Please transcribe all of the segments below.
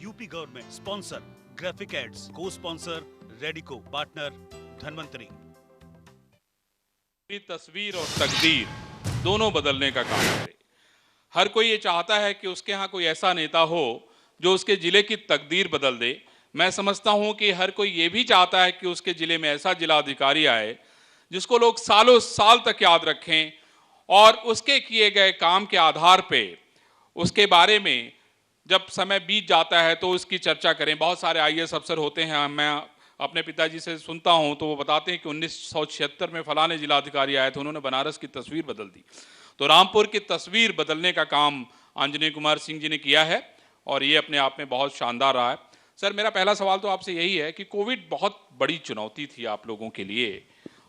UP government sponsor graphic ads, co sponsor Radico, partner Dhanwantari. तस्वीर और तकदीर दोनों बदलने का काम करे। हर कोई ये चाहता है कि उसके यहाँ कोई ऐसा नेता हो जो उसके जिले की तकदीर बदल दे। मैं समझता हूँ कि हर कोई ये भी चाहता है कि उसके जिले में ऐसा जिला अधिकारी आए जिसको लोग सालों साल तक याद रखें और उसके किए गए काम के आधार पे उसके बारे में जब समय बीत जाता है तो उसकी चर्चा करें। बहुत सारे आईएएस अफसर होते हैं, मैं अपने पिताजी से सुनता हूं तो वो बताते हैं कि 1976 में फलाने जिलाधिकारी आए थे, उन्होंने बनारस की तस्वीर बदल दी। तो रामपुर की तस्वीर बदलने का काम आंजनेय कुमार सिंह जी ने किया है और ये अपने आप में बहुत शानदार रहा है। सर, मेरा पहला सवाल तो आपसे यही है कि कोविड बहुत बड़ी चुनौती थी आप लोगों के लिए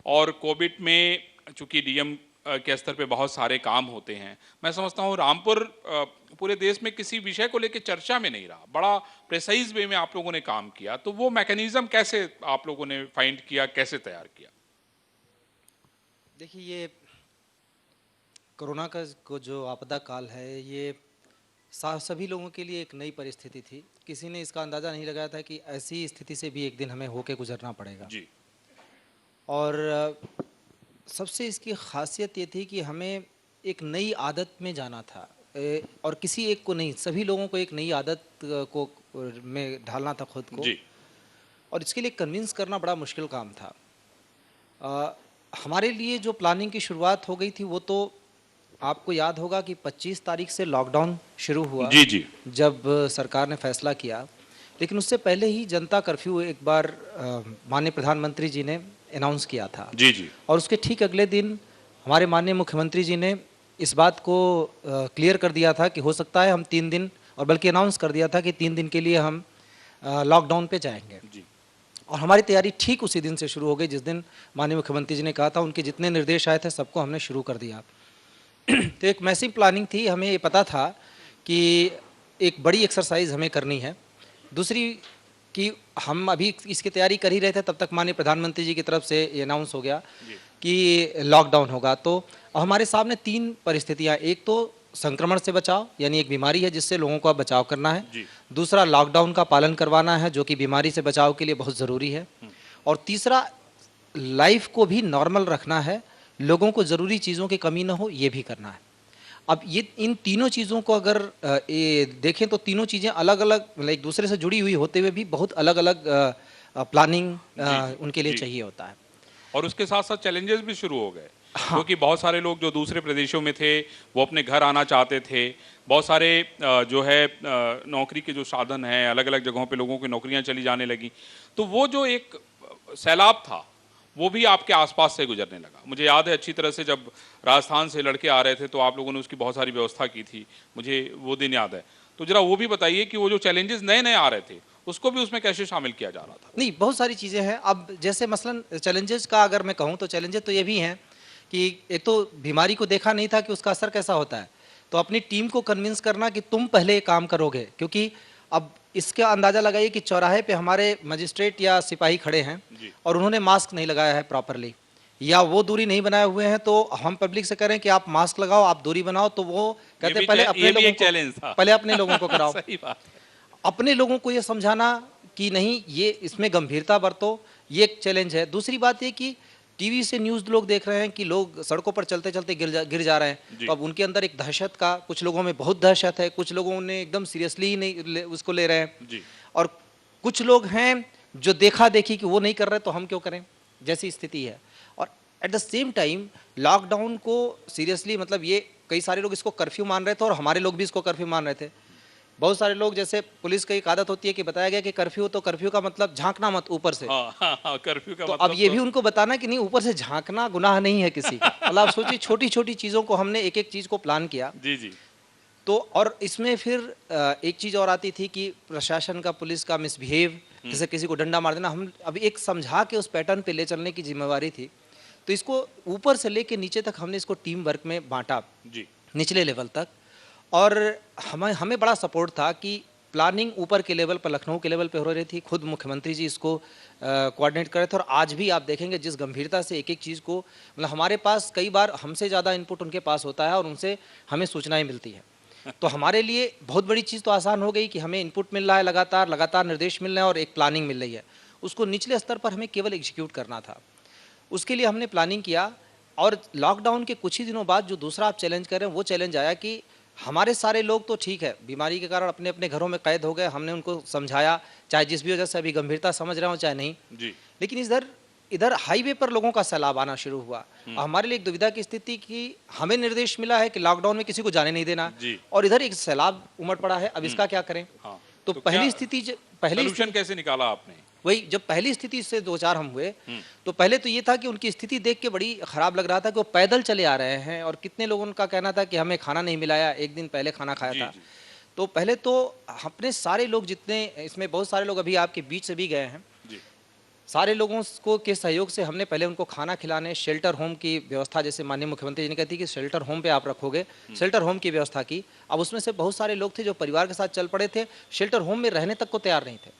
और कोविड में चूंकि डीएम के स्तर पे बहुत सारे काम होते हैं, मैं समझता हूँ रामपुर पूरे देश में किसी विषय को लेकर चर्चा में नहीं रहा, बड़ा प्रेसाइज वे में आप लोगों ने काम किया। तो वो मैकेनिज्म कैसे आप लोगों ने फाइंड किया, कैसे तैयार किया? देखिए, ये कोरोना का को जो आपदा काल है, ये सभी लोगों के लिए एक नई परिस्थिति थी। किसी ने इसका अंदाज़ा नहीं लगाया था कि ऐसी स्थिति से भी एक दिन हमें होके गुजरना पड़ेगा जी। और सबसे इसकी खासियत ये थी कि हमें एक नई आदत में जाना था और किसी एक को नहीं, सभी लोगों को एक नई आदत को में ढालना था खुद को जी। और इसके लिए कन्विंस करना बड़ा मुश्किल काम था। हमारे लिए जो प्लानिंग की शुरुआत हो गई थी वो तो आपको याद होगा कि 25 तारीख से लॉकडाउन शुरू हुआ। जी जी। जब सरकार ने फैसला किया, लेकिन उससे पहले ही जनता कर्फ्यू एक बार माननीय प्रधानमंत्री जी ने अनाउंस किया था। जी जी। और उसके ठीक अगले दिन हमारे माननीय मुख्यमंत्री जी ने इस बात को क्लियर कर दिया था कि हो सकता है हम 3 दिन, और बल्कि अनाउंस कर दिया था कि 3 दिन के लिए हम लॉकडाउन पे जाएंगे। जी। और हमारी तैयारी ठीक उसी दिन से शुरू हो गई जिस दिन माननीय मुख्यमंत्री जी ने कहा था। उनके जितने निर्देश आए थे सबको हमने शुरू कर दिया। तो एक मैसिव प्लानिंग थी। हमें ये पता था कि एक बड़ी एक्सरसाइज हमें करनी है। दूसरी कि हम अभी इसकी तैयारी कर ही रहे थे, तब तक माननीय प्रधानमंत्री जी की तरफ से ये अनाउंस हो गया कि लॉकडाउन होगा। तो हमारे सामने 3 परिस्थितियाँ, एक तो संक्रमण से बचाव, यानी एक बीमारी है जिससे लोगों को बचाव करना है। दूसरा, लॉकडाउन का पालन करवाना है जो कि बीमारी से बचाव के लिए बहुत ज़रूरी है। और तीसरा, लाइफ को भी नॉर्मल रखना है, लोगों को ज़रूरी चीज़ों की कमी ना हो, ये भी करना है। अब ये इन तीनों चीज़ों को अगर देखें तो तीनों चीज़ें अलग अलग, एक दूसरे से जुड़ी हुई होते हुए भी बहुत अलग अलग प्लानिंग उनके लिए चाहिए होता है। और उसके साथ साथ चैलेंजेस भी शुरू हो गए। हाँ। क्योंकि बहुत सारे लोग जो दूसरे प्रदेशों में थे वो अपने घर आना चाहते थे। बहुत सारे जो है नौकरी के जो साधन हैं, अलग अलग जगहों पे लोगों की नौकरियां चली जाने लगी। तो वो जो एक सैलाब था वो भी आपके आसपास से गुजरने लगा। मुझे याद है अच्छी तरह से, जब राजस्थान से लड़के आ रहे थे तो आप लोगों ने उसकी बहुत सारी व्यवस्था की थी, मुझे वो दिन याद है। तो जरा वो भी बताइए कि वो जो चैलेंजेस नए नए आ रहे थे उसको भी उसमें कैसे शामिल किया जा रहा था? नहीं, बहुत सारी चीज़ें हैं। अब जैसे मसलन चैलेंजेस का अगर मैं कहूँ तो चैलेंजेस तो ये भी हैं कि एक तो बीमारी को देखा नहीं था कि उसका असर कैसा होता है, तो अपनी टीम को कन्विंस करना कि तुम पहले ये काम करोगे। क्योंकि अब इसका अंदाज़ा लगाइए कि चौराहे पे हमारे मजिस्ट्रेट या सिपाही खड़े हैं और उन्होंने मास्क नहीं लगाया है प्रॉपरली, या वो दूरी नहीं बनाए हुए हैं, तो हम पब्लिक से करें कि आप मास्क लगाओ, आप दूरी बनाओ, तो वो कहते हैं पहले अपने लोगों को कराओ। सही बात है। अपने लोगों को ये समझाना कि नहीं, ये इसमें गंभीरता बरतो, ये एक चैलेंज है। दूसरी बात ये कि टीवी से न्यूज़ लोग देख रहे हैं कि लोग सड़कों पर चलते चलते गिर जा रहे हैं, तो अब उनके अंदर एक दहशत का, कुछ लोगों में बहुत दहशत है, कुछ लोगों ने एकदम सीरियसली ही नहीं उसको ले रहे हैं जी। और कुछ लोग हैं जो देखा देखी कि वो नहीं कर रहे तो हम क्यों करें, जैसी स्थिति है। और at the same time lockdown को सीरियसली, मतलब ये कई सारे लोग इसको कर्फ्यू मान रहे थे और हमारे लोग भी इसको कर्फ्यू मान रहे थे। बहुत सारे लोग, जैसे पुलिस की एक आदत होती है कि बताया गया कि कर्फ्यू, तो कर्फ्यू का मतलब झांकना मत ऊपर से। कर्फ्यू का तो मतलब अब ये भी उनको बताना कि नहीं, ऊपर से झांकना गुनाह नहीं है किसी का। मतलब आप सोचिए, छोटी छोटी चीज़ों को हमने एक एक चीज़ को प्लान किया। जी जी। तो और इसमें फिर एक चीज़ और आती थी कि प्रशासन का, पुलिस का मिसबिहेव, जैसे किसी को डंडा मार देना, हम अब एक समझा के उस पैटर्न पे ले चलने की जिम्मेवारी थी। तो इसको ऊपर से लेके नीचे तक हमने इसको टीम वर्क में बांटा, निचले लेवल तक। और हमें बड़ा सपोर्ट था कि प्लानिंग ऊपर के लेवल पर, लखनऊ के लेवल पे हो रही थी। खुद मुख्यमंत्री जी इसको कोऑर्डिनेट कर रहे थे और आज भी आप देखेंगे जिस गंभीरता से एक एक चीज़ को, मतलब हमारे पास कई बार हमसे ज़्यादा इनपुट उनके पास होता है और उनसे हमें सूचनाएं मिलती हैं। तो हमारे लिए बहुत बड़ी चीज़ तो आसान हो गई कि हमें इनपुट मिल रहा है, लगातार लगातार निर्देश मिल रहे हैं और एक प्लानिंग मिल रही है। उसको निचले स्तर पर हमें केवल एग्जीक्यूट करना था। उसके लिए हमने प्लानिंग किया और लॉकडाउन के कुछ ही दिनों बाद जो दूसरा आप चैलेंज कर रहे हैं वो चैलेंज आया कि हमारे सारे लोग तो ठीक है, बीमारी के कारण अपने अपने घरों में कैद हो गए, हमने उनको समझाया, चाहे जिस भी वजह से अभी गंभीरता समझ रहे हो चाहे नहीं। जी। लेकिन इधर इधर हाईवे पर लोगों का सैलाब आना शुरू हुआ। हमारे लिए एक दुविधा की स्थिति कि हमें निर्देश मिला है कि लॉकडाउन में किसी को जाने नहीं देना, जी। और इधर एक सैलाब उमड़ पड़ा है, अब इसका क्या करें। हाँ। तो क्या पहली स्थिति सॉल्यूशन कैसे निकाला आपने? वही जब पहली स्थिति से दो चार हम हुए तो पहले तो ये था कि उनकी स्थिति देख के बड़ी खराब लग रहा था कि वो पैदल चले आ रहे हैं, और कितने लोगों का कहना था कि हमें खाना नहीं मिलाया, एक दिन पहले खाना खाया जी, था। जी। तो पहले तो अपने सारे लोग जितने, इसमें बहुत सारे लोग अभी आपके बीच से भी गए हैं, जी। सारे लोगों को के सहयोग से हमने पहले उनको खाना खिलाने, शेल्टर होम की व्यवस्था, जैसे माननीय मुख्यमंत्री जी ने कहती कि शेल्टर होम पे आप रखोगे, शेल्टर होम की व्यवस्था की। अब उसमें से बहुत सारे लोग थे जो परिवार के साथ चल पड़े थे, शेल्टर होम में रहने तक को तैयार नहीं थे,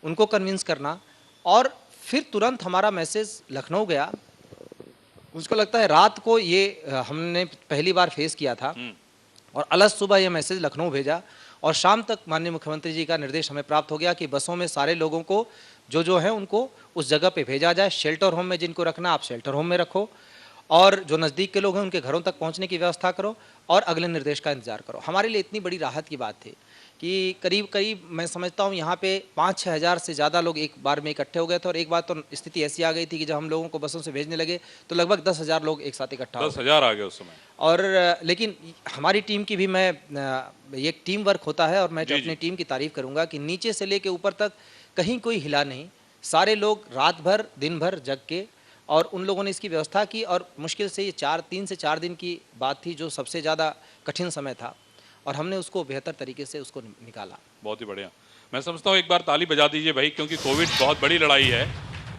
उनको कन्विंस करना। और फिर तुरंत हमारा मैसेज लखनऊ गया, मुझको लगता है रात को ये हमने पहली बार फेस किया था, और अलग सुबह ये मैसेज लखनऊ भेजा, और शाम तक माननीय मुख्यमंत्री जी का निर्देश हमें प्राप्त हो गया कि बसों में सारे लोगों को जो है उनको उस जगह पे भेजा जाए। शेल्टर होम में जिनको रखना आप शेल्टर होम में रखो, और जो नज़दीक के लोग हैं उनके घरों तक पहुंचने की व्यवस्था करो, और अगले निर्देश का इंतजार करो। हमारे लिए इतनी बड़ी राहत की बात थी कि करीब करीब मैं समझता हूँ यहाँ पे 5-6 हज़ार से ज़्यादा लोग एक बार में इकट्ठे हो गए थे। और एक बार तो स्थिति ऐसी आ गई थी कि जब हम लोगों को बसों से भेजने लगे तो लगभग 10,000 लोग एक साथ इकट्ठा हो गए। 10,000 आ गए उस समय। और लेकिन हमारी टीम की भी मैं ये एक टीम वर्क होता है, और मैं जी, अपनी जी। टीम की तारीफ करूंगा कि नीचे से लेके ऊपर तक कहीं कोई हिला नहीं, सारे लोग रात भर दिन भर जग के, और उन लोगों ने इसकी व्यवस्था की। और मुश्किल से ये 3 से 4 दिन की बात थी जो सबसे ज़्यादा कठिन समय था, और हमने उसको बेहतर तरीके से उसको निकाला। बहुत ही बढ़िया। मैं समझता हूँ एक बार ताली बजा दीजिए भाई, क्योंकि कोविड बहुत बड़ी लड़ाई है,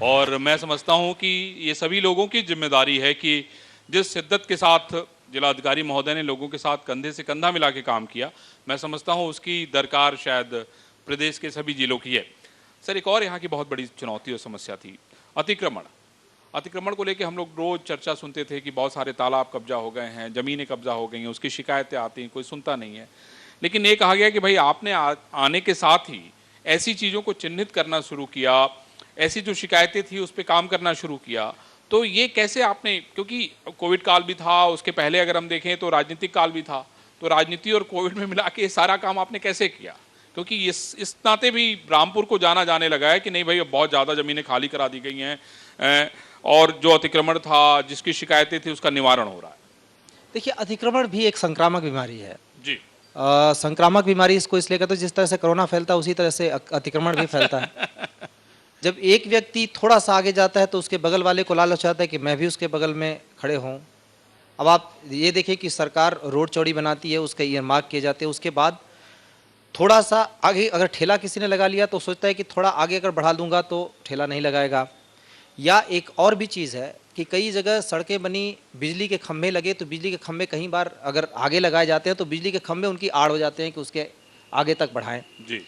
और मैं समझता हूँ कि ये सभी लोगों की जिम्मेदारी है कि जिस शिद्दत के साथ जिलाधिकारी महोदय ने लोगों के साथ कंधे से कंधा मिला के काम किया, मैं समझता हूँ उसकी दरकार शायद प्रदेश के सभी जिलों की है। सर, एक और यहाँ की बहुत बड़ी चुनौती और समस्या थी अतिक्रमण। अतिक्रमण को लेकर हम लोग रोज चर्चा सुनते थे कि बहुत सारे तालाब कब्जा हो गए हैं, ज़मीनें कब्जा हो गई हैं, उसकी शिकायतें आती हैं, कोई सुनता नहीं है। लेकिन ये कहा गया कि भाई आपने आने के साथ ही ऐसी चीज़ों को चिन्हित करना शुरू किया, ऐसी जो शिकायतें थी उस पर काम करना शुरू किया। तो ये कैसे आपने, क्योंकि कोविड काल भी था, उसके पहले अगर हम देखें तो राजनीतिक काल भी था, तो राजनीति और कोविड में मिला के सारा काम आपने कैसे किया? क्योंकि इस नाते भी रामपुर को जाना जाने लगा है कि नहीं भाई अब बहुत ज़्यादा ज़मीनें खाली करा दी गई हैं, और जो अतिक्रमण था, जिसकी शिकायतें थी, उसका निवारण हो रहा है। देखिए, अतिक्रमण भी एक संक्रामक बीमारी है। जी। संक्रामक बीमारी इसको इसलिए कहते हैं, जिस तरह से कोरोना फैलता है उसी तरह से अतिक्रमण भी फैलता है। जब एक व्यक्ति थोड़ा सा आगे जाता है तो उसके बगल वाले को लालच आता है कि मैं भी उसके बगल में खड़े हूँ। अब आप ये देखिए कि सरकार रोड चौड़ी बनाती है, उसके ईयरमार्क किए जाते हैं, उसके बाद थोड़ा सा आगे अगर ठेला किसी ने लगा लिया तो सोचता है कि थोड़ा आगे अगर बढ़ा दूंगा तो ठेला नहीं लगाएगा। या एक और भी चीज़ है कि कई जगह सड़कें बनी, बिजली के खंभे लगे, तो बिजली के खंभे कई बार अगर आगे लगाए जाते हैं तो बिजली के खंभे उनकी आड़ हो जाते हैं कि उसके आगे तक बढ़ाएं। जी।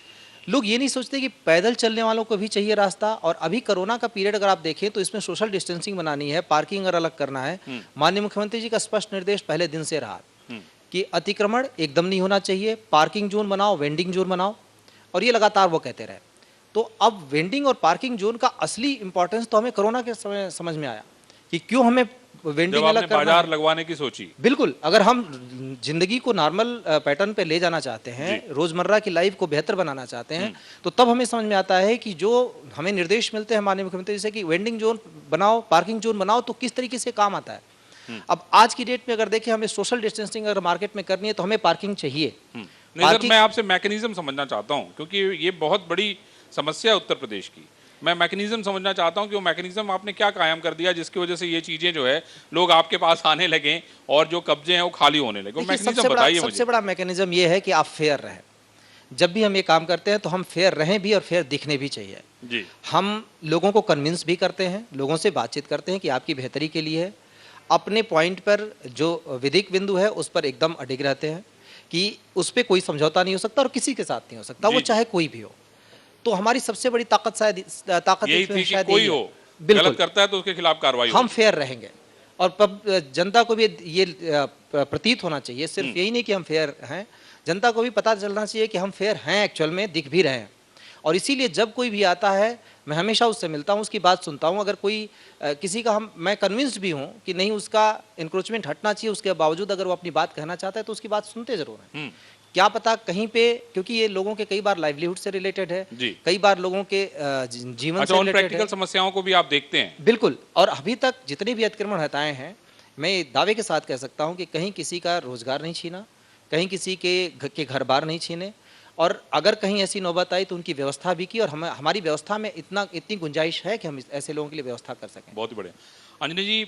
लोग ये नहीं सोचते कि पैदल चलने वालों को भी चाहिए रास्ता। और अभी कोरोना का पीरियड अगर आप देखें तो इसमें सोशल डिस्टेंसिंग बनानी है, पार्किंग अगर अलग करना है। माननीय मुख्यमंत्री जी का स्पष्ट निर्देश पहले दिन से रहा कि अतिक्रमण एकदम नहीं होना चाहिए, पार्किंग जोन बनाओ, वेंडिंग जोन बनाओ, और ये लगातार वो कहते रहे। तो अब वेंडिंग और पार्किंग जोन का असली इंपॉर्टेंस तो हमें कोरोना के समय समझ में आया कि क्यों हमें वेंडिंग अलग करना बाजार है। लगवाने की सोची। बिल्कुल, अगर हम जिंदगी को नॉर्मल पैटर्न पे ले जाना चाहते हैं, रोजमर्रा की लाइफ को बेहतर बनाना चाहते हैं, तो तब हमें समझ में आता है कि जो हमें निर्देश मिलते हैं माननीय मुख्यमंत्री से कि वेंडिंग जोन बनाओ, पार्किंग जोन बनाओ, तो किस तरीके से काम आता है। अब आज की डेट में अगर देखें, हमें सोशल डिस्टेंसिंग अगर मार्केट में करनी है तो हमें पार्किंग चाहिए। नहीं सर, मैं आपसे मैकेनिज्म समझना चाहता हूँ, क्योंकि ये बहुत बड़ी समस्या है उत्तर प्रदेश की। मैं मैकेनिज्म समझना चाहता हूँ कि वो मैकेनिज्म आपने क्या कायम कर दिया जिसकी वजह से ये चीजें जो है लोग आपके पास आने लगे और जो कब्जे हैं वो खाली होने लगे। मैकेनिज्म बताइए मुझे। सबसे बड़ा मैकेनिज्म ये है कि आप फेयर रहें। जब भी हम ये काम करते हैं तो हम फेयर रहें भी और फेयर दिखने भी चाहिए जी। हम लोगों को कन्विंस भी करते हैं, लोगों से बातचीत करते हैं कि आपकी बेहतरी के लिए है। अपने पॉइंट पर जो विधिक बिंदु है उस पर एकदम अडिग रहते हैं कि उस पर कोई समझौता नहीं हो सकता और किसी के साथ नहीं हो सकता, वो चाहे कोई भी हो। तो हमारी सबसे बड़ी ताकत शायद यही थी कि कोई हो गलत करता है तो उसके खिलाफ कार्रवाई हम फेयर रहेंगे। और जनता को भी ये प्रतीत होना चाहिए, सिर्फ यही नहीं कि हम फेयर हैं, जनता को भी पता चलना चाहिए कि हम फेयर हैं, एक्चुअल में दिख भी रहे हैं। और इसीलिए जब कोई भी आता है मैं हमेशा उससे मिलता हूँ, उसकी बात सुनता हूँ। अगर कोई किसी का मैं कन्विंस्ड भी हूँ कि नहीं उसका इंक्रोचमेंट हटना चाहिए, उसके बावजूद अगर वो अपनी बात कहना चाहता है तो उसकी बात सुनते जरूर हैं। क्या पता कहीं पे, क्योंकि ये लोगों के कई बार लाइवलीहुड से रिलेटेड है, कई बार लोगों के जीवन से रिलेटेड है। प्रैक्टिकल समस्याओं को भी आप देखते हैं? बिल्कुल। और अभी तक जितने भी अतिक्रमण हटाए हैं, मैं दावे के साथ कह सकता हूं कि कहीं किसी का रोजगार नहीं छीना, कहीं किसी के घर बार नहीं छीने, और अगर कहीं ऐसी नौबत आई तो उनकी व्यवस्था भी की। और हमारी व्यवस्था में इतनी गुंजाइश है कि हम ऐसे लोगों के लिए व्यवस्था कर सकें। बहुत ही बढ़िया। अंजनी जी,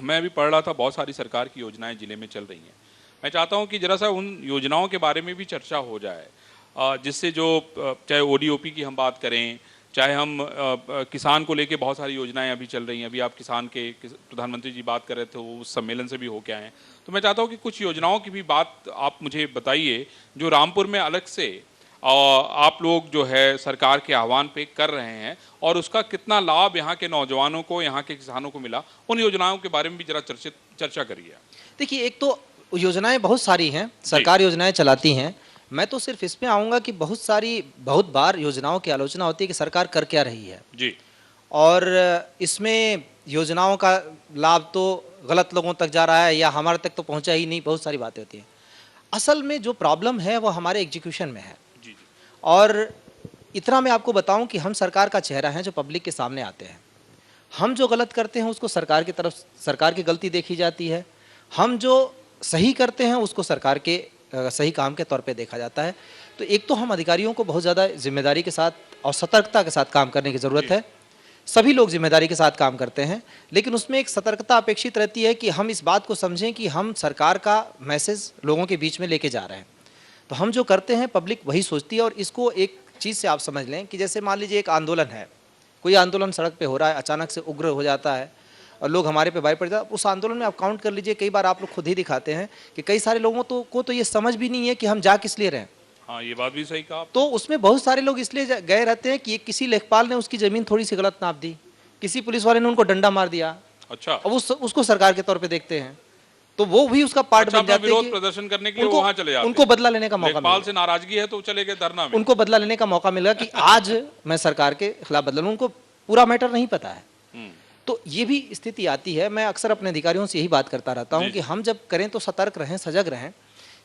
मैं अभी पढ़ रहा था, बहुत सारी सरकार की योजनाएं जिले में चल रही हैं। मैं चाहता हूं कि जरा सा उन योजनाओं के बारे में भी चर्चा हो जाए, जिससे जो चाहे ओडीओपी की हम बात करें, चाहे हम किसान को लेके बहुत सारी योजनाएं अभी चल रही हैं। अभी आप किसान के प्रधानमंत्री जी बात कर रहे थे, वो उस सम्मेलन से भी होके आए हैं। तो मैं चाहता हूं कि कुछ योजनाओं की भी बात आप मुझे बताइए जो रामपुर में अलग से आप लोग जो है सरकार के आह्वान पे कर रहे हैं, और उसका कितना लाभ यहाँ के नौजवानों को, यहाँ के किसानों को मिला। उन योजनाओं के बारे में भी जरा चर्चा करिए। देखिए, एक तो योजनाएं बहुत सारी हैं, सरकार योजनाएं चलाती हैं। मैं तो सिर्फ इसमें आऊँगा कि बहुत बार योजनाओं की आलोचना होती है कि सरकार कर क्या रही है जी, और इसमें योजनाओं का लाभ तो गलत लोगों तक जा रहा है या हमारे तक तो पहुंचा ही नहीं, बहुत सारी बातें होती हैं। असल में जो प्रॉब्लम है वो हमारे एग्जीक्यूशन में है। जी, जी। और इतना मैं आपको बताऊं कि हम सरकार का चेहरा है जो पब्लिक के सामने आते हैं। हम जो गलत करते हैं उसको सरकार की तरफ, सरकार की गलती देखी जाती है। हम जो सही करते हैं उसको सरकार के सही काम के तौर पे देखा जाता है। तो एक तो हम अधिकारियों को बहुत ज़्यादा जिम्मेदारी के साथ और सतर्कता के साथ काम करने की ज़रूरत है। सभी लोग जिम्मेदारी के साथ काम करते हैं, लेकिन उसमें एक सतर्कता अपेक्षित रहती है कि हम इस बात को समझें कि हम सरकार का मैसेज लोगों के बीच में लेके जा रहे हैं। तो हम जो करते हैं पब्लिक वही सोचती है। और इसको एक चीज़ से आप समझ लें कि जैसे मान लीजिए एक आंदोलन है, कोई आंदोलन सड़क पे हो रहा है, अचानक से उग्र हो जाता है और लोग हमारे पे भारी पड़ जाते हैं। उस आंदोलन में आप काउंट कर लीजिए, कई बार आप लोग खुद ही दिखाते हैं कि कई सारे लोगों को तो ये समझ भी नहीं है कि हम जा किस लिए रहे हैं। हाँ, ये बात भी सही कहा। तो उसमें बहुत सारे लोग इसलिए गए रहते हैं कि किसी लेखपाल ने उसकी ज़मीन थोड़ी सी गलत नाप दी, किसी पुलिस वाले ने उनको डंडा मार दिया। अच्छा। अब उसको सरकार के तौर पे देखते हैं, तो वो भी उसका पार्ट बन जाते हैं। विरोध प्रदर्शन करने के लिए वहां चले जाते हैं। उनको बदला लेने का मौका मिला। लेखपाल से नाराजगी है तो चले गए धरना में। उनको बदला लेने का मौका मिला कि आज मैं सरकार के खिलाफ बदला लूं। उनको पूरा मैटर नहीं पता है। तो ये भी स्थिति आती है। मैं अक्सर अपने अधिकारियों से यही बात करता रहता हूं कि हम जब करें तो सतर्क रहें, सजग रहें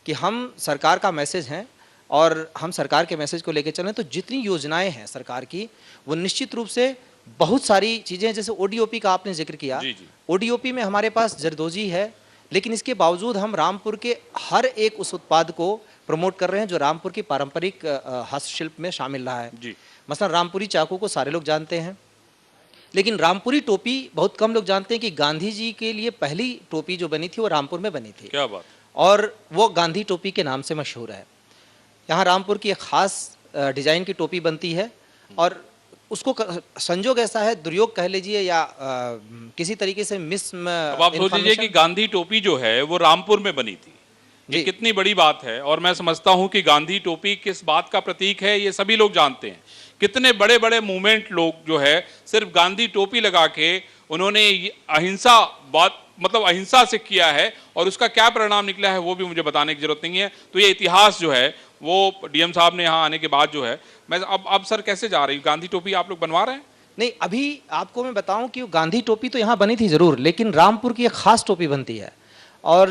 कि हम सरकार का मैसेज हैं और हम सरकार के मैसेज को लेकर चलें। तो जितनी योजनाएं हैं सरकार की, वो निश्चित रूप से बहुत सारी चीज़ें, जैसे ओडीओपी का आपने जिक्र किया, ओडीओपी में हमारे पास जरदोजी है, लेकिन इसके बावजूद हम रामपुर के हर एक उस उत्पाद को प्रमोट कर रहे हैं जो रामपुर की पारंपरिक हस्तशिल्प में शामिल रहा है। मसलन रामपुरी चाकू को सारे लोग जानते हैं, लेकिन रामपुरी टोपी बहुत कम लोग जानते हैं कि गांधी जी के लिए पहली टोपी जो बनी थी वो रामपुर में बनी थी। क्या बात। और वो गांधी टोपी के नाम से मशहूर है। यहाँ रामपुर की एक खास डिजाइन की टोपी बनती है और उसको संजोग ऐसा है, दुर्योग कह लीजिए या किसी तरीके से आप सोच लीजिए कि गांधी टोपी जो है वो रामपुर में बनी थी। ये कितनी बड़ी बात है। और मैं समझता हूं कि गांधी टोपी किस बात का प्रतीक है ये सभी लोग जानते हैं। कितने बड़े बड़े मूवमेंट लोग जो है सिर्फ गांधी टोपी लगा के उन्होंने अहिंसा बात मतलब अहिंसा से किया है, और उसका क्या परिणाम निकला है वो भी मुझे बताने की जरूरत नहीं है। तो ये इतिहास जो है वो डीएम साहब ने यहाँ आने के बाद जो है, मैं अब सर कैसे जा रही गांधी टोपी आप लोग बनवा रहे हैं? नहीं, अभी आपको मैं बताऊं कि गांधी टोपी तो यहाँ बनी थी जरूर, लेकिन रामपुर की एक खास टोपी बनती है। और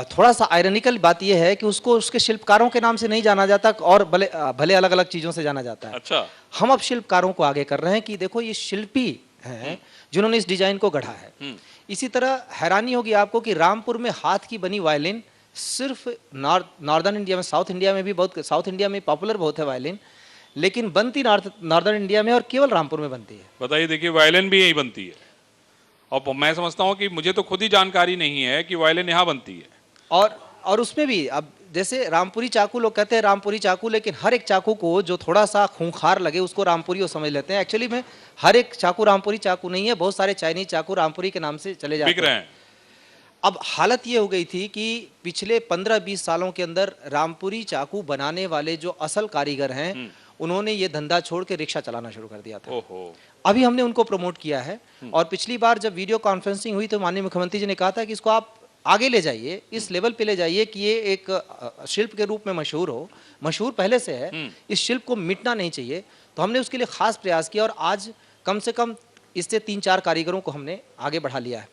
थोड़ा सा आयरनिकल बात यह है कि उसको उसके शिल्पकारों के नाम से नहीं जाना जाता और भले अलग अलग चीज़ों से जाना जाता है। अच्छा। हम अब शिल्पकारों को आगे कर रहे हैं कि देखो ये शिल्पी हैं जिन्होंने इस डिजाइन को गढ़ा है। इसी तरह हैरानी होगी आपको कि रामपुर में हाथ की बनी वायलिन सिर्फ नॉर्दर्न इंडिया में, साउथ इंडिया में भी बहुत, साउथ इंडिया में पॉपुलर बहुत है वायलिन, लेकिन बनती नॉर्दर्न इंडिया में और केवल रामपुर में बनती है। बताइए, देखिए वायलिन भी यही बनती है। और मैं समझता हूँ कि मुझे तो खुद ही जानकारी नहीं है कि वायलिन यहाँ बनती है। और उसमें भी अब जैसे रामपुरी चाकू, लोग कहते हैं रामपुरी चाकू, लेकिन हर एक चाकू को जो थोड़ा सा खूंखार लगे उसको रामपुरी वो समझ लेते हैं। एक्चुअली में हर एक चाकू रामपुरी चाकू नहीं है, बहुत सारे चाइनीज चाकू रामपुरी के नाम से चले जाते हैं। अब हालत ये हो गई थी कि पिछले 15-20 सालों के अंदर रामपुरी चाकू बनाने वाले जो असल कारीगर हैं उन्होंने ये धंधा छोड़ के रिक्शा चलाना शुरू कर दिया था। अभी हमने उनको प्रमोट किया है। और पिछली बार जब वीडियो कॉन्फ्रेंसिंग हुई तो माननीय मुख्यमंत्री जी ने कहा था कि इसको आप आगे ले जाइए, इस लेवल पे ले जाइए कि ये एक शिल्प के रूप में मशहूर हो। मशहूर पहले से है, इस शिल्प को मिटना नहीं चाहिए। तो हमने उसके लिए खास प्रयास किया और आज कम से कम इससे 3-4 कारीगरों को हमने आगे बढ़ा लिया है।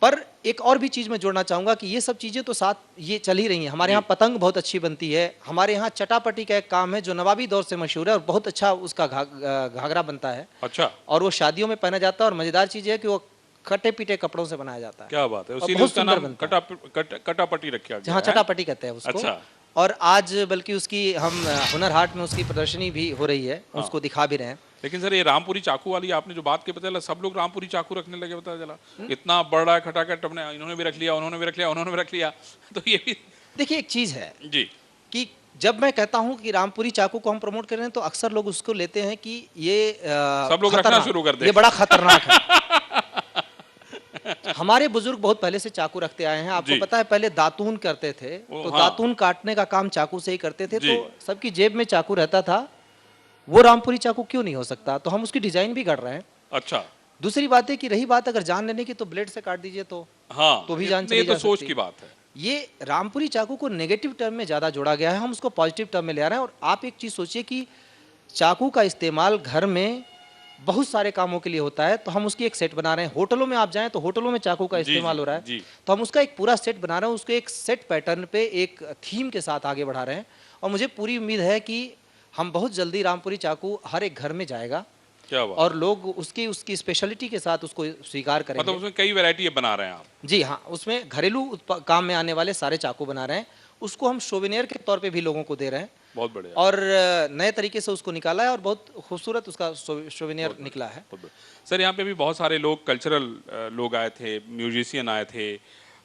पर एक और भी चीज़ मैं जोड़ना चाहूँगा कि ये सब चीज़ें तो साथ ये चल ही रही हैं। हमारे यहाँ पतंग बहुत अच्छी बनती है, हमारे यहाँ चटापटी का एक काम है जो नवाबी दौर से मशहूर है और बहुत अच्छा उसका घाघरा बनता है। अच्छा, और वो शादियों में पहना जाता है और मज़ेदार चीज़ है कि वो कटे पीटे कपड़ों से बनाया जाता है। क्या बात है, और इसीलिए बहुत उसका सुंदर नाम बनता है। कटापटी रखा गया जहाँ है। चटापटी कहते हैं उसको। अच्छा। और आज बल्कि उसकी हम हुनर हाट में उसकी प्रदर्शनी भी हो रही है, उसको दिखा भी रहे हैं। लेकिन सर ये रामपुरी चाकू वाली आपने जो बात की पता चला, सब लोग रामपुरी चाकू रखने लगे, पता चला इतना बड़ा है खटाखट, अपने इन्होंने भी रख लिया, उन्होंने भी रख लिया, उन्होंने भी रख लिया। तो ये भी देखिए एक चीज़ है जी कि जब मैं कहता हूँ कि रामपुरी चाकू को हम प्रमोट कर रहे हैं तो अक्सर लोग उसको लेते हैं कि ये सब लोग रखना खतरनाक, शुरू कर दें। ये बड़ा खतरनाक है। हमारे बुजुर्ग बहुत पहले से चाकू रखते आए हैं। आपको जी। पता है पहले दातून करते थे, तो हाँ। दातून काटने का काम चाकू से ही करते थे। जी। तो सबकी जेब में चाकू रहता था, वो रामपुरी चाकू क्यों नहीं हो सकता? तो हम उसकी डिजाइन भी कर रहे हैं। अच्छा, दूसरी बात है कि रही बात अगर जान लेने की तो ब्लेड से काट दीजिए तो हाँ तो भी जान ये चली तो जा सोच सकती की है। बात है। ये रामपुरी चाकू को नेगेटिव टर्म में ज़्यादा जोड़ा गया है, हम उसको पॉजिटिव टर्म में ले आ रहे हैं। और आप एक चीज़ सोचिए कि चाकू का इस्तेमाल घर में बहुत सारे कामों के लिए होता है, तो हम उसकी एक सेट बना रहे हैं। होटलों में आप जाएं तो होटलों में चाकू का जी, इस्तेमाल जी, हो रहा है, जी। तो हम उसका एक पूरा सेट बना रहे हैं, उसको एक सेट पैटर्न पे एक थीम के साथ आगे बढ़ा रहे हैं। और मुझे पूरी उम्मीद है कि हम बहुत जल्दी रामपुरी चाकू हर एक घर में जाएगा क्या बात, और लोग उसकी उसकी स्पेशलिटी के साथ उसको स्वीकार करेंगे। मतलब उसमें कई वैरायटी बना रहे हैं आप। जी हाँ, उसमें घरेलू काम में आने वाले सारे चाकू बना रहे हैं। उसको हम सोवेनियर के तौर पे भी लोगों को दे रहे हैं बहुत बढ़िया, और नए तरीके से उसको निकाला है और बहुत खूबसूरत उसका सोवेनियर निकला है। बहुत बढ़िया। सर यहाँ पे भी बहुत सारे लोग, कल्चरल लोग आए थे, म्यूजिशियन आए थे,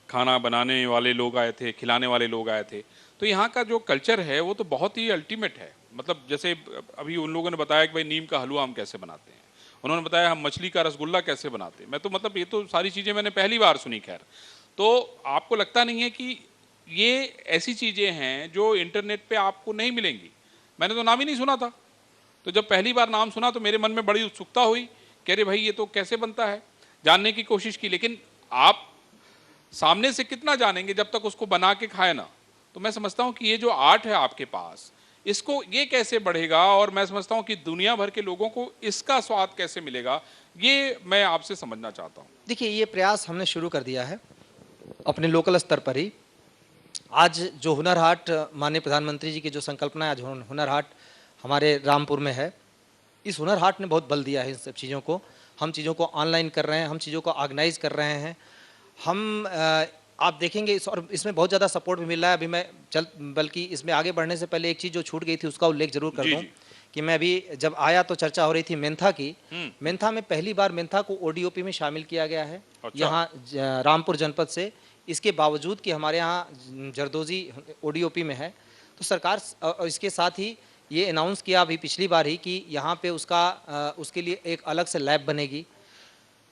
खाना बनाने वाले लोग आए थे, खिलाने वाले लोग आए थे। तो यहाँ का जो कल्चर है वो तो बहुत ही अल्टीमेट है। मतलब जैसे अभी उन लोगों ने बताया कि भाई नीम का हलवा हम कैसे बनाते हैं, उन्होंने बताया हम मछली का रसगुल्ला कैसे बनाते हैं। मैं तो मतलब ये तो सारी चीज़ें मैंने पहली बार सुनी। खैर, तो आपको लगता नहीं है कि ये ऐसी चीज़ें हैं जो इंटरनेट पे आपको नहीं मिलेंगी? मैंने तो नाम ही नहीं सुना था, तो जब पहली बार नाम सुना तो मेरे मन में बड़ी उत्सुकता हुई कि अरे भाई ये तो कैसे बनता है, जानने की कोशिश की। लेकिन आप सामने से कितना जानेंगे जब तक उसको बना के खाए ना। तो मैं समझता हूँ कि ये जो आर्ट है आपके पास, इसको ये कैसे बढ़ेगा, और मैं समझता हूँ कि दुनिया भर के लोगों को इसका स्वाद कैसे मिलेगा, ये मैं आपसे समझना चाहता हूँ। देखिए ये प्रयास हमने शुरू कर दिया है अपने लोकल स्तर पर ही। आज जो हुनर हाट माननीय प्रधानमंत्री जी की जो संकल्पना है, आज हुनर हाट हमारे रामपुर में है। इस हुनर हाट ने बहुत बल दिया है इन सब चीज़ों को। हम चीज़ों को ऑनलाइन कर रहे हैं, हम चीज़ों को ऑर्गेनाइज कर रहे हैं। हम आप देखेंगे और इसमें बहुत ज़्यादा सपोर्ट भी मिल रहा है। अभी मैं बल्कि इसमें आगे बढ़ने से पहले एक चीज़ जो छूट गई थी उसका उल्लेख जरूर कर जी, दूं जी। कि मैं अभी जब आया तो चर्चा हो रही थी मेंथा की। मेंथा में पहली बार मेंथा को ओडीओपी में शामिल किया गया है, अच्छा। यहाँ रामपुर जनपद से। इसके बावजूद कि हमारे यहाँ जरदोजी ओडीओपी में है, तो सरकार और इसके साथ ही ये अनाउंस किया अभी पिछली बार ही कि यहाँ पे उसके लिए एक अलग से लैब बनेगी।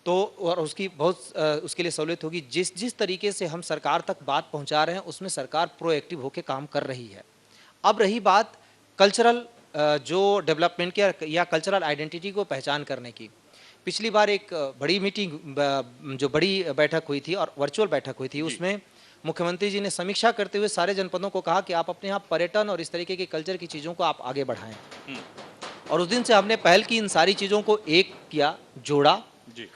तो और उसकी बहुत उसके लिए सहूलियत होगी। जिस जिस तरीके से हम सरकार तक बात पहुंचा रहे हैं उसमें सरकार प्रोएक्टिव होकर काम कर रही है। अब रही बात कल्चरल जो डेवलपमेंट की या कल्चरल आइडेंटिटी को पहचान करने की। पिछली बार एक बड़ी मीटिंग जो बड़ी बैठक हुई थी और वर्चुअल बैठक हुई थी, उसमें मुख्यमंत्री जी ने समीक्षा करते हुए सारे जनपदों को कहा कि आप अपने यहाँ पर्यटन और इस तरीके की कल्चर की चीज़ों को आप आगे बढ़ाएं। और उस दिन से हमने पहल की, इन सारी चीज़ों को एक किया, जोड़ा। जी।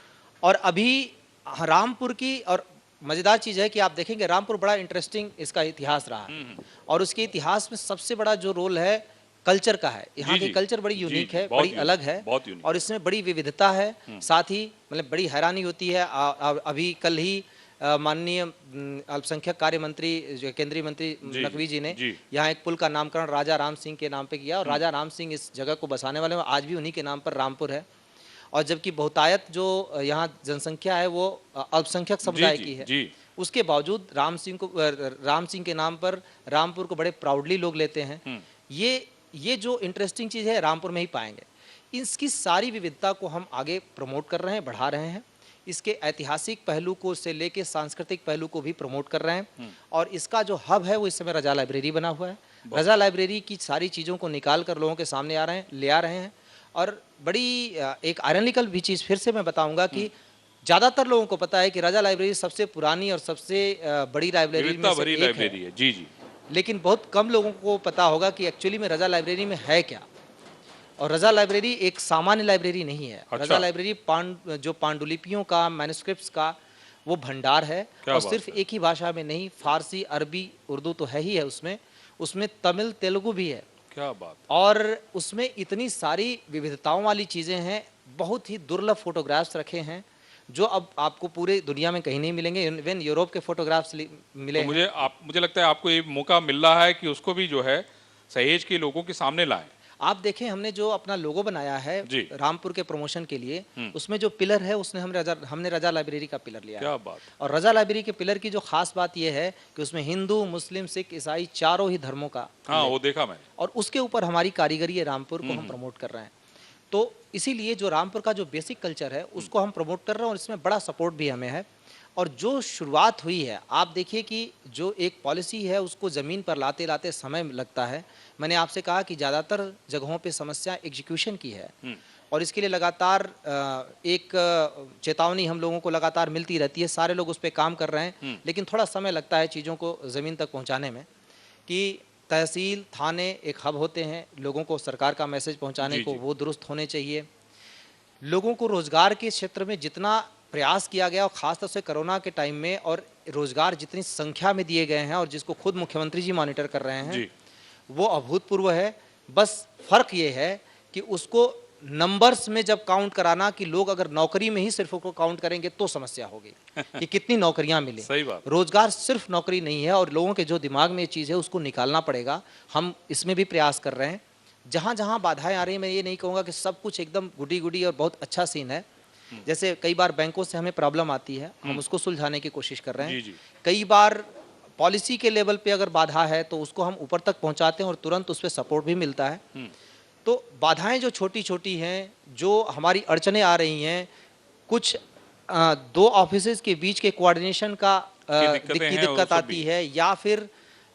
और अभी रामपुर की और मज़ेदार चीज़ है कि आप देखेंगे रामपुर बड़ा इंटरेस्टिंग इसका इतिहास रहा है और उसके इतिहास में सबसे बड़ा जो रोल है कल्चर का है। यहाँ जी, की जी। कल्चर बड़ी जी, यूनिक जी, है, बहुत बड़ी यूनिक, अलग है बहुत यूनिक। और इसमें बड़ी विविधता है। साथ ही मतलब बड़ी हैरानी होती है। अभी कल ही माननीय अल्पसंख्यक कार्य मंत्री जो केंद्रीय मंत्री जी, नकवी जी ने जी। यहाँ एक पुल का नामकरण राजा राम सिंह के नाम पे किया और राजा राम सिंह इस जगह को बसाने वाले हैं। आज भी उन्हीं के नाम पर रामपुर है। और जबकि बहुतायत जो यहाँ जनसंख्या है वो अल्पसंख्यक समुदाय जी, की है, जी। उसके बावजूद राम सिंह के नाम पर रामपुर को बड़े प्राउडली लोग लेते हैं। ये जो इंटरेस्टिंग चीज़ है रामपुर में ही पाएंगे। इसकी सारी विविधता को हम आगे प्रमोट कर रहे हैं, बढ़ा रहे हैं। इसके ऐतिहासिक पहलू को से लेके सांस्कृतिक पहलू को भी प्रमोट कर रहे हैं। और इसका जो हब है वो इस समय रजा लाइब्रेरी बना हुआ है। रजा लाइब्रेरी की सारी चीज़ों को निकाल कर लोगों के सामने ले आ रहे हैं। और बड़ी एक आयरनिकल भी चीज़ फिर से मैं बताऊंगा कि ज़्यादातर लोगों को पता है कि राजा लाइब्रेरी सबसे पुरानी और सबसे बड़ी लाइब्रेरी में विविधता से भरी एक है। लाइब्रेरी है। जी जी। लेकिन बहुत कम लोगों को पता होगा कि एक्चुअली में रजा लाइब्रेरी में है क्या। और रजा लाइब्रेरी एक सामान्य लाइब्रेरी नहीं है। अच्छा। रजा लाइब्रेरी जो पांडुलिपियों का, मैन्युस्क्रिप्ट्स का वो भंडार है। क्या और बात सिर्फ है। एक ही भाषा में नहीं, फारसी, अरबी, उर्दू तो है ही है उसमें, उसमें तमिल, तेलुगु भी है। क्या बात। और उसमें इतनी सारी विविधताओं वाली चीज़ें हैं, बहुत ही दुर्लभ फोटोग्राफ्स रखे हैं जो अब आपको पूरे दुनिया में कहीं नहीं मिलेंगे। इवन यूरोप के फोटोग्राफ्स मिले तो हैं। मुझे लगता है आपको ये मौका मिल रहा है कि उसको भी जो है सहेज के लोगों के सामने लाएं। आप देखें, हमने जो अपना लोगो बनाया है जी। रामपुर के प्रमोशन के लिए, उसमें जो पिलर है उसने हमने रजा लाइब्रेरी का पिलर लिया क्या है। बात। और रजा लाइब्रेरी के पिलर की जो खास बात यह है कि उसमें हिंदू, मुस्लिम, सिख, ईसाई चारों ही धर्मों का हाँ, वो देखा मैंने। और उसके ऊपर हमारी कारीगरी है रामपुर को हम प्रमोट कर रहे हैं। तो इसीलिए जो रामपुर का जो बेसिक कल्चर है उसको हम प्रमोट कर रहे हैं और इसमें बड़ा सपोर्ट भी हमें है। और जो शुरुआत हुई है, आप देखिए कि जो एक पॉलिसी है उसको ज़मीन पर लाते लाते समय लगता है। मैंने आपसे कहा कि ज़्यादातर जगहों पे समस्या एग्जीक्यूशन की है और इसके लिए लगातार एक चेतावनी हम लोगों को लगातार मिलती रहती है। सारे लोग उस पर काम कर रहे हैं, लेकिन थोड़ा समय लगता है चीज़ों को ज़मीन तक पहुँचाने में। कि तहसील, थाने एक हब होते हैं, लोगों को सरकार का मैसेज पहुँचाने को, वो दुरुस्त होने चाहिए। लोगों को रोज़गार के क्षेत्र में जितना प्रयास किया गया और ख़ासतौर से कोरोना के टाइम में, और रोज़गार जितनी संख्या में दिए गए हैं और जिसको खुद मुख्यमंत्री जी मॉनिटर कर रहे हैं जी। वो अभूतपूर्व है। बस फ़र्क ये है कि उसको नंबर्स में जब काउंट कराना, कि लोग अगर नौकरी में ही सिर्फ उसको काउंट करेंगे तो समस्या होगी कि कितनी नौकरियां मिली। सही बात। रोजगार सिर्फ नौकरी नहीं है और लोगों के जो दिमाग में ये चीज़ है उसको निकालना पड़ेगा। हम इसमें भी प्रयास कर रहे हैं। जहाँ जहाँ बाधाएं आ रही हैं, मैं ये नहीं कहूँगा कि सब कुछ एकदम गुडी गुडी और बहुत अच्छा सीन है। जैसे कई बार बैंकों से हमें प्रॉब्लम आती है, हम उसको सुलझाने की कोशिश कर रहे हैं। जी। कई बार पॉलिसी के लेवल पे अगर बाधा है तो उसको हम ऊपर तक पहुंचाते हैं और तुरंत उस पर सपोर्ट भी मिलता है। तो बाधाएं जो छोटी छोटी हैं, जो हमारी अड़चनें आ रही हैं, कुछ दो ऑफिसेज के बीच के कोऑर्डिनेशन का दिक्कत आती है, या फिर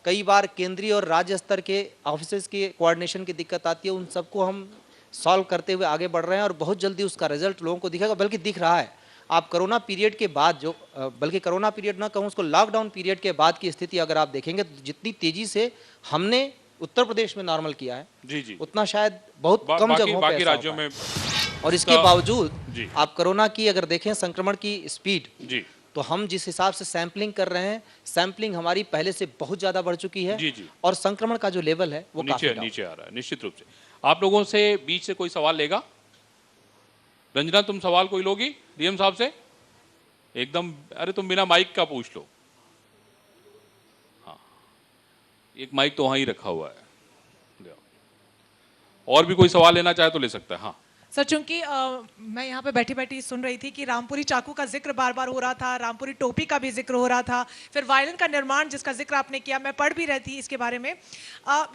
कई बार केंद्रीय और राज्य स्तर के ऑफिसेज के कोऑर्डिनेशन की दिक्कत आती है। उन सबको हम सॉल्व करते हुए आगे बढ़ रहे हैं और बहुत जल्दी उसका रिजल्ट लोगों को दिखेगा, बल्कि दिख रहा है। आप कोरोना पीरियड के बाद जो बल्कि कोरोना पीरियड ना कहूँ, उसको लॉकडाउन पीरियड के बाद की स्थिति अगर आप देखेंगे तो जितनी तेजी से हमने उत्तर प्रदेश में नॉर्मल किया है, जी। उतना शायद बहुत कम जगहों पे बाकी ऐसा राज्यों होता है। में। और इसके बावजूद जी। आप कोरोना की अगर देखें संक्रमण की स्पीड, जी। तो हम जिस हिसाब से सैंपलिंग कर रहे हैं, सैंपलिंग हमारी पहले से बहुत ज़्यादा बढ़ चुकी है। जी। और संक्रमण का जो लेवल है वो काफी नीचे आ रहा है निश्चित रूप से। आप लोगों से बीच से कोई सवाल लेगा? रंजना, तुम सवाल कोई लोगी डीएम साहब से? एकदम, अरे तुम बिना माइक का पूछ लो। हाँ, एक माइक तो वहां ही रखा हुआ है। और भी कोई सवाल लेना चाहे तो ले सकता है। हाँ सर, चूंकि मैं यहाँ पे बैठी बैठी सुन रही थी कि रामपुरी चाकू का जिक्र बार बार हो रहा था, रामपुरी टोपी का भी जिक्र हो रहा था, फिर वायलिन का निर्माण जिसका जिक्र आपने किया, मैं पढ़ भी रही थी इसके बारे में।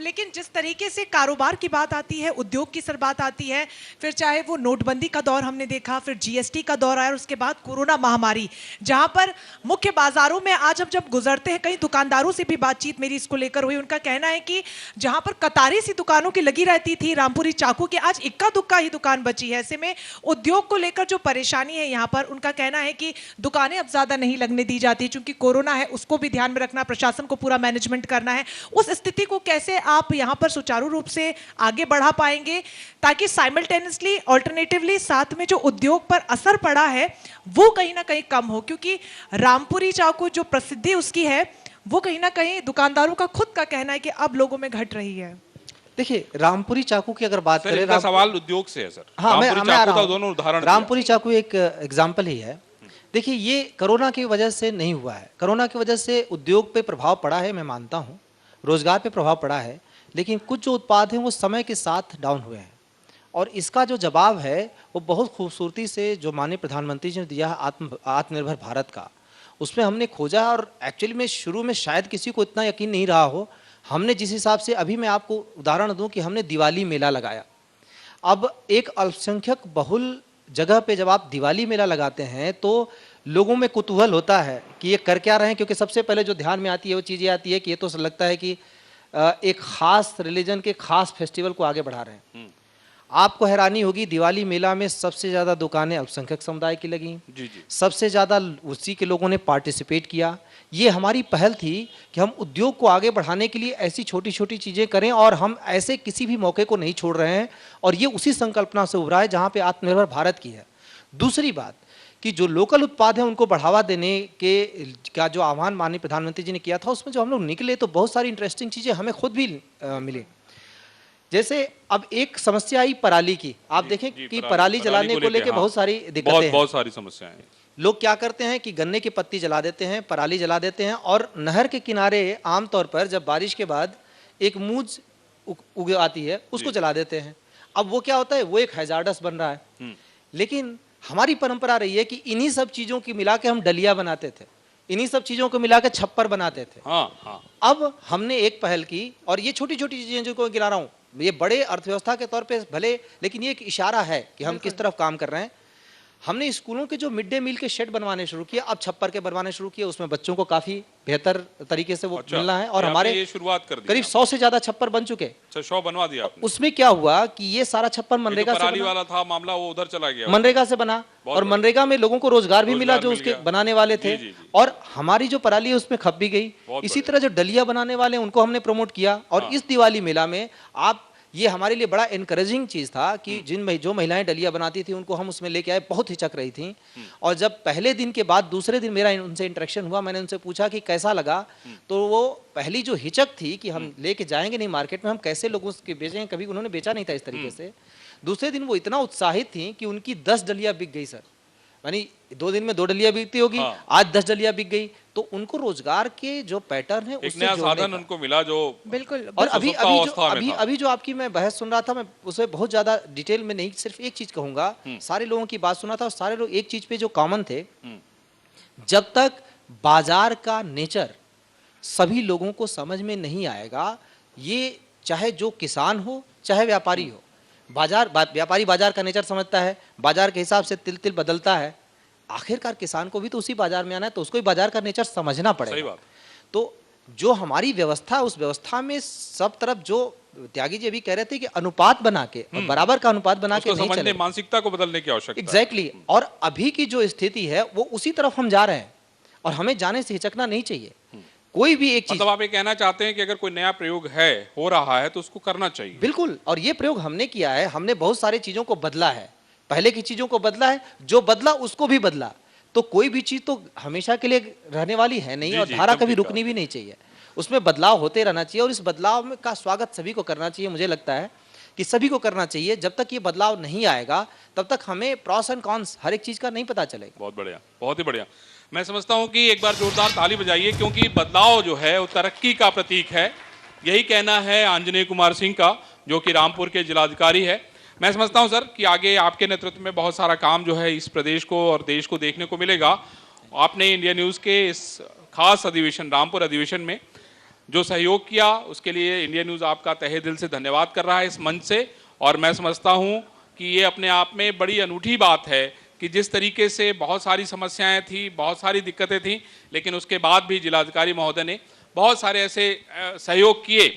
लेकिन जिस तरीके से कारोबार की बात आती है, उद्योग की सर बात आती है, फिर चाहे वो नोटबंदी का दौर हमने देखा, फिर जीएसटी का दौर आया और उसके बाद कोरोना महामारी, जहाँ पर मुख्य बाजारों में आज हम जब गुजरते हैं, कई दुकानदारों से भी बातचीत मेरी इसको लेकर हुई। उनका कहना है कि जहाँ पर कतारी सी दुकानों की लगी रहती थी रामपुरी चाकू की, आज इक्का दुक्का ही दुकान बची है। ऐसे में उद्योग को लेकर जो परेशानी है यहाँ पर, उनका कहना है कि दुकानें अब ज्यादा नहीं लगने दी जाती, क्योंकि कोरोना है उसको भी ध्यान में रखना, प्रशासन को पूरा मैनेजमेंट करना है। उस स्थिति को कैसे आप यहाँ पर सुचारू रूप से आगे बढ़ा पाएंगे ताकि साइमल्टेनियसली, ऑल्टरनेटिवली साथ में जो उद्योग पर असर पड़ा है वो कहीं ना कहीं कम हो, क्योंकि रामपुरी चाकू जो प्रसिद्धि उसकी है वो कहीं ना कहीं दुकानदारों का खुद का कहना है कि अब लोगों में घट रही है। देखिए, रामपुरी चाकू की अगर बात करें, इनका सवाल उद्योग से है सर। हाँ, मैं आ रहा हूं। दोनों उदाहरण रामपुरी चाकू एक एग्जाम्पल ही है। देखिए, ये कोरोना की वजह से नहीं हुआ है। कोरोना की वजह से उद्योग पे प्रभाव पड़ा है, मैं मानता हूँ, रोजगार पे प्रभाव पड़ा है, लेकिन कुछ जो उत्पाद हैं वो समय के साथ डाउन हुए हैं। और इसका जो जवाब है वो बहुत खूबसूरती से जो माननीय प्रधानमंत्री जी ने दिया है आत्मनिर्भर भारत का, उसमें हमने खोजा है। और एक्चुअली में शुरू में शायद किसी को इतना यकीन नहीं रहा हो, हमने जिस हिसाब से, अभी मैं आपको उदाहरण दूं कि हमने दिवाली मेला लगाया। अब एक अल्पसंख्यक बहुल जगह पे जब आप दिवाली मेला लगाते हैं तो लोगों में कुतूहल होता है कि ये कर क्या रहे हैं, क्योंकि सबसे पहले जो ध्यान में आती है वो चीज़ ये आती है कि ये तो लगता है कि एक ख़ास रिलीजन के ख़ास फेस्टिवल को आगे बढ़ा रहे हैं। आपको हैरानी होगी, दिवाली मेला में सबसे ज़्यादा दुकानें अल्पसंख्यक समुदाय की लगी, जी जी। सबसे ज़्यादा उसी के लोगों ने पार्टिसिपेट किया। ये हमारी पहल थी कि हम उद्योग को आगे बढ़ाने के लिए ऐसी छोटी छोटी चीज़ें करें और हम ऐसे किसी भी मौके को नहीं छोड़ रहे हैं, और ये उसी संकल्पना से उभरा है जहाँ पे आत्मनिर्भर भारत की है। दूसरी बात कि जो लोकल उत्पाद हैं उनको बढ़ावा देने के का जो आह्वान माननीय प्रधानमंत्री जी ने किया था, उसमें जो हम लोग निकले तो बहुत सारी इंटरेस्टिंग चीज़ें हमें खुद भी मिली। जैसे अब एक समस्या आई पराली की, आप देखें कि पराली जलाने को लेके बहुत सारी दिक्कतें हैं। बहुत सारी समस्याएं हैं। लोग क्या करते हैं कि गन्ने की पत्ती जला देते हैं, पराली जला देते हैं, और नहर के किनारे आमतौर पर जब बारिश के बाद एक मूंज उग आती है उसको जला देते हैं। अब वो क्या होता है, वो एक हैजार्डस बन रहा है। लेकिन हमारी परंपरा रही है कि इन्हीं सब चीज़ों की मिला के हम डलिया बनाते थे, इन्हीं सब चीज़ों को मिला के छप्पर बनाते थे। हाँ। अब हमने एक पहल की, और ये छोटी छोटी चीज़ें जो को गिना रहा हूँ, ये बड़े अर्थव्यवस्था के तौर पे भले, लेकिन ये एक इशारा है कि हम किस तरफ काम कर रहे हैं। हमने स्कूलों के जो मिड डे मील के शेड बनवाने शुरू किए, अब छप्पर के बनवाने शुरू किए, उसमें बच्चों को काफी बेहतर तरीके से वो मिलना है। और हमारे ये शुरुआत कर दी, करीब 100 से ज्यादा छप्पर बन चुके। अच्छा, 100 बनवा दिया आपने। उसमें क्या हुआ कि ये सारा छप्पर मनरेगा से पराली वाला था मामला, वो उधर चला गया, मनरेगा से बना, और मनरेगा में लोगों को रोजगार भी मिला जो उसके बनाने वाले थे। और हमारी जो पराली है उसमें खप भी गई। इसी तरह जो डलिया बनाने वाले उनको हमने प्रमोट किया। और इस दिवाली मेला में आप, ये हमारे लिए बड़ा एनकरेजिंग चीज़ था कि जो महिलाएं डलिया बनाती थी उनको हम उसमें लेके आए, बहुत हिचक रही थी। और जब पहले दिन के बाद दूसरे दिन मेरा उनसे इंटरेक्शन हुआ, मैंने उनसे पूछा कि कैसा लगा, तो वो पहली जो हिचक थी कि हम लेके जाएंगे नहीं मार्केट में, हम कैसे लोगों के बेचेंगे, कभी उन्होंने बेचा नहीं था इस तरीके से। दूसरे दिन वो इतना उत्साहित थी कि उनकी 10 डलिया बिक गई सर, यानी 2 दिन में 2 डलिया बिकती होगी। आज 10 डलिया बिक गई, तो उनको रोजगार के जो पैटर्न है उससे नया साधन उनको मिला जो बिल्कुल। और अभी जो आपकी मैं बहस सुन रहा था, मैं उसमें बहुत ज्यादा डिटेल में नहीं, सिर्फ एक चीज कहूंगा। सारे लोगों की बात सुना था और सारे लोग एक चीज पे जो कॉमन थे, जब तक बाजार का नेचर सभी लोगों को समझ में नहीं आएगा, ये चाहे जो किसान हो चाहे व्यापारी हो, व्यापारी बाजार का नेचर समझता है, बाजार के हिसाब से तिल तिल बदलता है। आखिरकार किसान को भी तो उसी बाजार में आना है, तो उसको भी बाजार का नेचर समझना पड़ेगा। सही बात। तो जो हमारी व्यवस्था, उस व्यवस्था में सब तरफ जो त्यागी जी अभी कह रहे थे कि अनुपात बना के, बराबर का अनुपात बना के नहीं चलेगा, मानसिकता को बदलने की आवश्यकता है। एग्जैक्टली। और अभी की जो स्थिति है वो उसी तरफ हम जा रहे हैं, और हमें जाने से हिचकना नहीं चाहिए। कोई भी एक चीज, मतलब आप ये कहना चाहते हैं कि अगर कोई नया प्रयोग है, हो रहा है, तो उसको करना चाहिए। बिल्कुल। और ये प्रयोग हमने किया है, हमने बहुत सारी चीजों को बदला है, पहले की चीजों को बदला है, जो बदला उसको भी बदला। तो कोई भी चीज तो हमेशा के लिए रहने वाली है नहीं, और धारा कभी रुकनी भी नहीं चाहिए, उसमें बदलाव होते रहना चाहिए। और इस बदलाव में का स्वागत सभी को करना चाहिए। मुझे लगता है कि सभी को करना चाहिए। जब तक ये बदलाव नहीं आएगा तब तक हमें प्रॉस एंड कॉन्स हर एक चीज का नहीं पता चलेगा। बहुत बढ़िया, बहुत ही बढ़िया। मैं समझता हूं कि एक बार जोरदार ताली बजाइए, क्योंकि बदलाव जो है वो तरक्की का प्रतीक है। यही कहना है आंजनेय कुमार सिंह का, जो कि रामपुर के जिलाधिकारी है। मैं समझता हूं सर कि आगे आपके नेतृत्व में बहुत सारा काम जो है इस प्रदेश को और देश को देखने को मिलेगा। आपने इंडिया न्यूज़ के इस खास अधिवेशन, रामपुर अधिवेशन में जो सहयोग किया, उसके लिए इंडिया न्यूज़ आपका तहे दिल से धन्यवाद कर रहा है इस मंच से। और मैं समझता हूं कि ये अपने आप में बड़ी अनूठी बात है कि जिस तरीके से बहुत सारी समस्याएं थी, बहुत सारी दिक्कतें थीं, लेकिन उसके बाद भी जिलाधिकारी महोदय ने बहुत सारे ऐसे सहयोग किए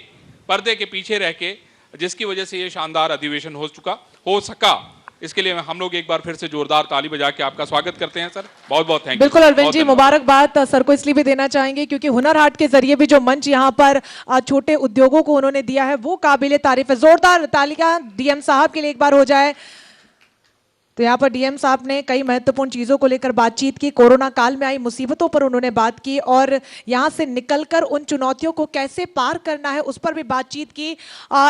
पर्दे के पीछे रह के, जिसकी वजह से ये शानदार अधिवेशन हो सका। इसके लिए हम लोग एक बार फिर से जोरदार ताली बजा के आपका स्वागत करते हैं सर। बहुत बहुत थैंक यू। बिल्कुल अरविंद जी, मुबारकबाद सर को इसलिए भी देना चाहेंगे क्योंकि हुनर हाट के जरिए भी जो मंच यहाँ पर छोटे उद्योगों को उन्होंने दिया है वो काबिले तारीफ है। जोरदार तालियां डीएम साहब के लिए एक बार हो जाए। तो यहाँ पर डीएम साहब ने कई महत्वपूर्ण चीज़ों को लेकर बातचीत की, कोरोना काल में आई मुसीबतों पर उन्होंने बात की और यहाँ से निकलकर उन चुनौतियों को कैसे पार करना है उस पर भी बातचीत की।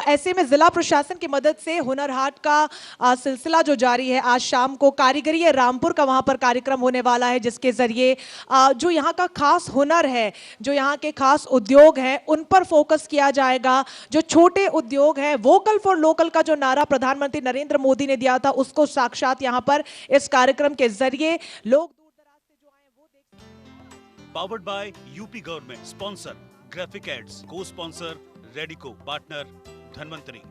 ऐसे में जिला प्रशासन की मदद से हुनर हाट का सिलसिला जो जारी है, आज शाम को कारीगरी रामपुर का वहाँ पर कार्यक्रम होने वाला है, जिसके जरिए जो यहाँ का खास हुनर है, जो यहाँ के खास उद्योग हैं, उन पर फोकस किया जाएगा। जो छोटे उद्योग हैं, वोकल फॉर लोकल का जो नारा प्रधानमंत्री नरेंद्र मोदी ने दिया था, उसको साक्षात यहाँ पर इस कार्यक्रम के जरिए लोग दूर दराज से जो आए वो देख। Powered by UP government, sponsor graphic ads, co sponsor Radico, partner Dhanvantari.